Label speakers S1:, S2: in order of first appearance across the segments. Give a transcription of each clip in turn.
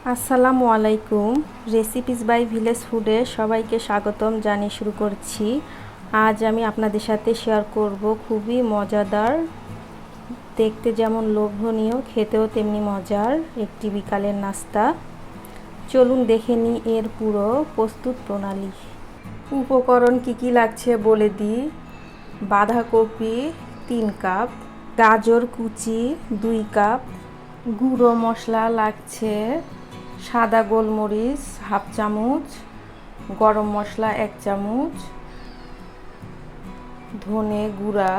S1: আসসালামু আলাইকুম। Recipes by village ফুডে সবাইকে স্বাগতম জানিয়ে শুরু করছি। আজ আমি আপনাদের সাথে শেয়ার করব খুবই মজাদার, দেখতে যেমন লোভনীয়, খেতেও তেমনি মজার একটি বিকালের নাস্তা। চলুন দেখে নিই এর পুরো প্রস্তুত প্রণালী। উপকরণ কি কি লাগছে বলে দিই। বাঁধাকপি 3 কাপ, গাজর কুচি 2 কাপ, গুঁড়ো মশলা লাগছে সাদা গোলমরিচ হাফ চামচ, গরম মশলা 1 চামচ, ধনে গুঁড়া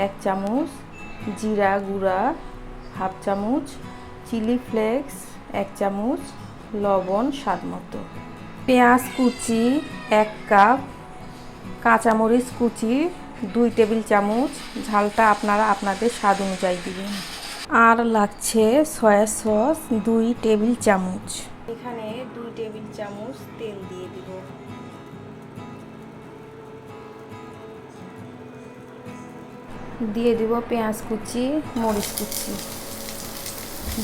S1: 1 চামচ, জিরা গুঁড়া হাফ চামচ, চিলি ফ্লেক্স 1 চামচ, লবণ স্বাদ মতো। পেঁয়াজ কুচি 1 কাপ, কাঁচামরিচ কুচি 2 টেবিল চামচ, ঝালটা আপনারা আপনাদের স্বাদ অনুযায়ী দিবেন। আর লাগছে সয়া সস 2 টেবিল চামচ। এখানে 2 টেবিল চামচ তেল দিয়ে দিব। দিয়ে দিব পেঁয়াজ কুচি, মরিচ কুচি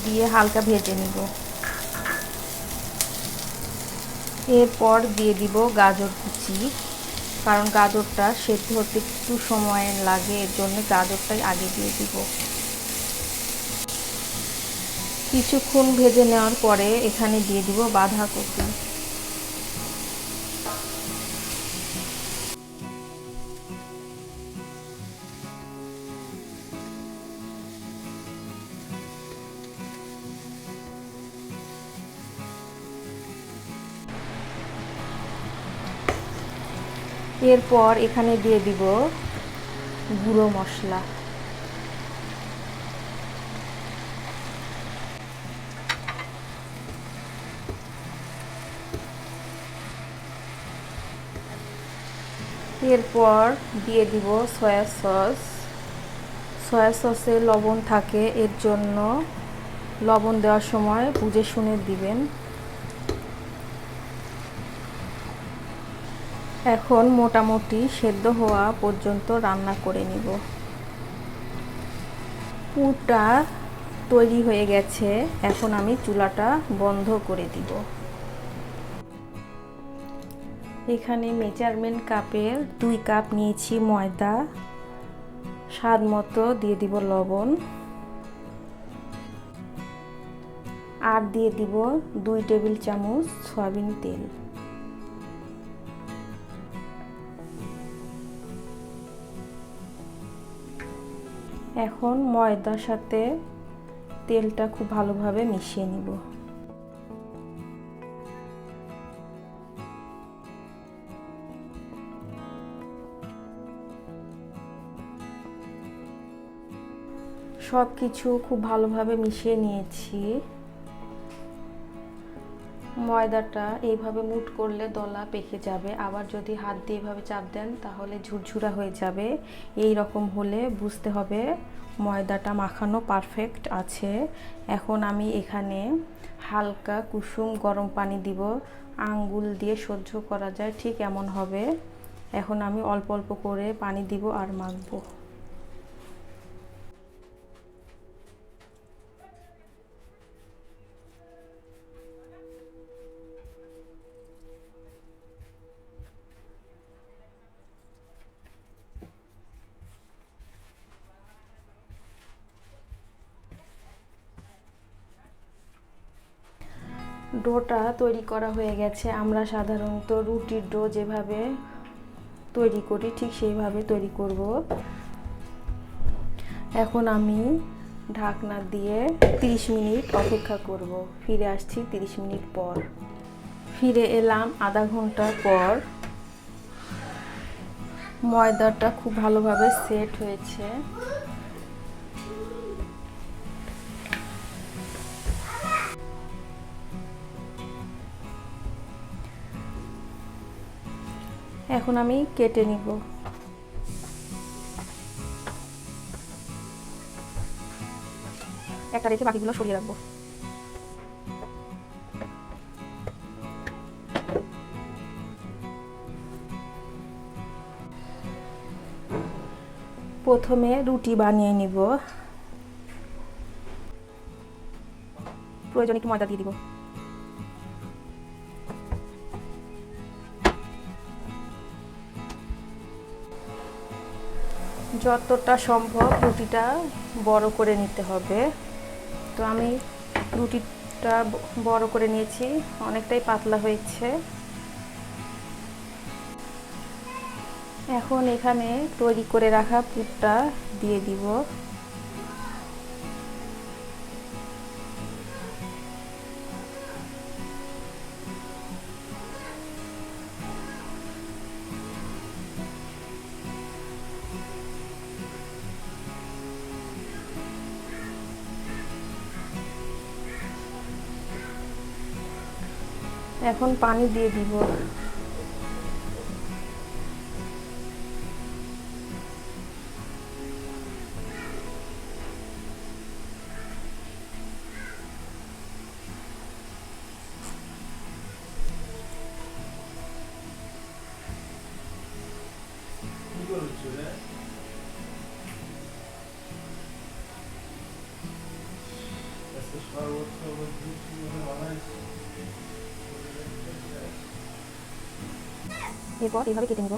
S1: দিয়ে হালকা ভেজে নিব। এরপর দিয়ে দিব গাজর কুচি, কারণ গাজরটা সেদ্ধ হতে একটু সময় লাগে, এর জন্য গাজরটাই আগে দিয়ে দিব। কিছুক্ষণ ভেজে নেওয়ার পরে এখানে দিয়ে দিব বাঁধাকপি। এরপর এখানে দিয়ে দিব গুঁড়ো মশলা। এরপর দিয়ে দিব সয়া সস। সয়া সসে লবণ থাকে, এর জন্য লবণ দেওয়ার সময় বুঝে শুনে দিবেন। এখন মোটামুটি সেদ্ধ হওয়া পর্যন্ত রান্না করে নিব। পুরটা তৈরি হয়ে গেছে, এখন আমি চুলাটা বন্ধ করে দিব। এখানে মেজারমেন্ট কাপের 2 কাপ নিয়েছি ময়দা, স্বাদ মতো দিয়ে দিব লবণ, আর দিয়ে দিব 2 টেবিল চামচ সয়াবিন তেল। এখন ময়দার সাথে তেলটা খুব ভালোভাবে মিশিয়ে নিব। সব কিছু খুব ভালোভাবে মিশিয়ে নিয়েছি। ময়দাটা এইভাবে মুঠ করলে দলা পেকে যাবে, আবার যদি হাত দিয়ে এইভাবে চাপ দেন তাহলে ঝুরঝুরা হয়ে যাবে। এই রকম হলে বুঝতে হবে ময়দাটা মাখানো পারফেক্ট আছে। এখন আমি এখানে হালকা কুসুম গরম পানি দিব, আঙ্গুল দিয়ে সহ্য করা যায় ঠিক এমন হবে। এখন আমি অল্প অল্প করে পানি দিব আর মাখবো। ডোটা তৈরি করা হয়ে গেছে। আমরা সাধারণত রুটির ডো যেভাবে তৈরি করি ঠিক সেইভাবে তৈরি করব। এখন আমি ঢাকনা দিয়ে 30 মিনিট অপেক্ষা করব। ফিরে আসছি 30 মিনিট পর। ফিরে এলাম আধা ঘন্টা পর। ময়দাটা খুব ভালোভাবে সেট হয়েছে। এখন আমি কেটে নিব। একটা রেখে বাকিগুলো সরিয়ে রাখবো। প্রথমে রুটি বানিয়ে নিব। প্রয়োজনে একটু ময়দা দিয়ে দিব। যতটা সম্ভব রুটিটা বড় করে নিতে হবে। তো আমি রুটিটা বড় করে নিয়েছি, অনেকটাই পাতলা হয়েছে। এখন এখানে তৈরি করে রাখা পুরটা দিয়ে দিব। এখন পানি দিয়ে দিব। এরপর এইভাবে কেটে নিব।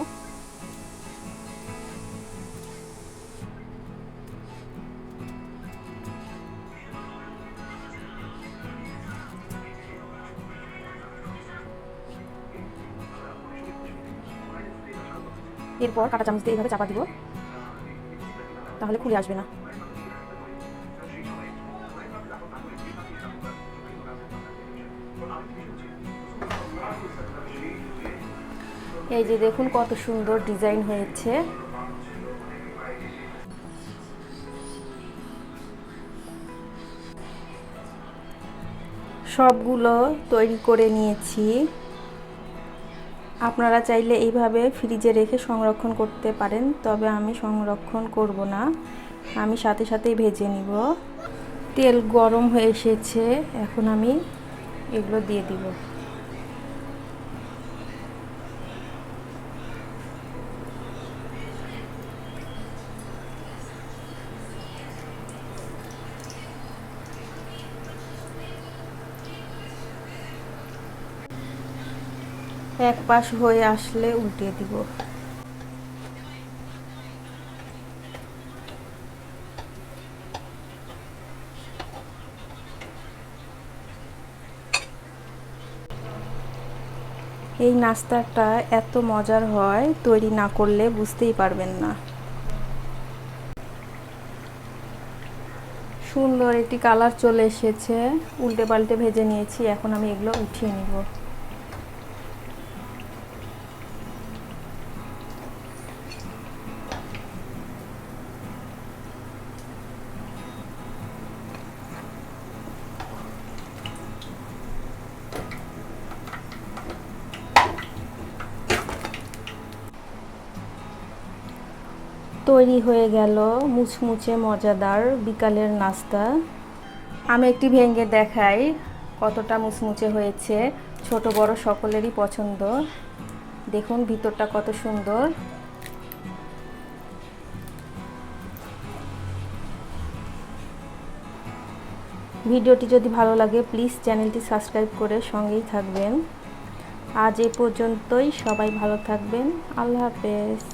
S1: এরপর কাঁটা চামচ দিয়ে এইভাবে চাপা দিব, তাহলে খুলে আসবে না। এই যে দেখুন কত সুন্দর ডিজাইন হয়েছে। সবগুলো তৈরি করে নিয়েছি। আপনারা চাইলে এইভাবে ফ্রিজে রেখে সংরক্ষণ করতে পারেন, তবে আমি সংরক্ষণ করব না, আমি সাথে সাথেই ভেজে নিব। তেল গরম হয়ে এসেছে, এখন আমি এগুলো দিয়ে দিব। এক পাশ হয়ে আসলে উল্টে দিব। এই নাস্তাটা এত মজার হয়, তৈরি না করলে বুঝতেই পারবেন না। সুন্দর একটি কালার চলে এসেছে, উল্টে পাল্টে ভেজে নিয়েছি। এখন আমি এগুলো উঠিয়ে নিব। তৈরি হয়ে গেল মুচমুচে মজাদার বিকালের নাস্তা। আমি একটি ভেঙে দেখাই কতটা মুচমুচে হয়েছে। ছোট বড় সকলেরই পছন্দ। দেখুন ভিতরটা কত সুন্দর। ভিডিওটি যদি ভালো লাগে প্লিজ চ্যানেলটি সাবস্ক্রাইব করে সঙ্গেই থাকবেন। আজ এ পর্যন্তই, সবাই ভালো থাকবেন। আল্লাহ হাফেজ।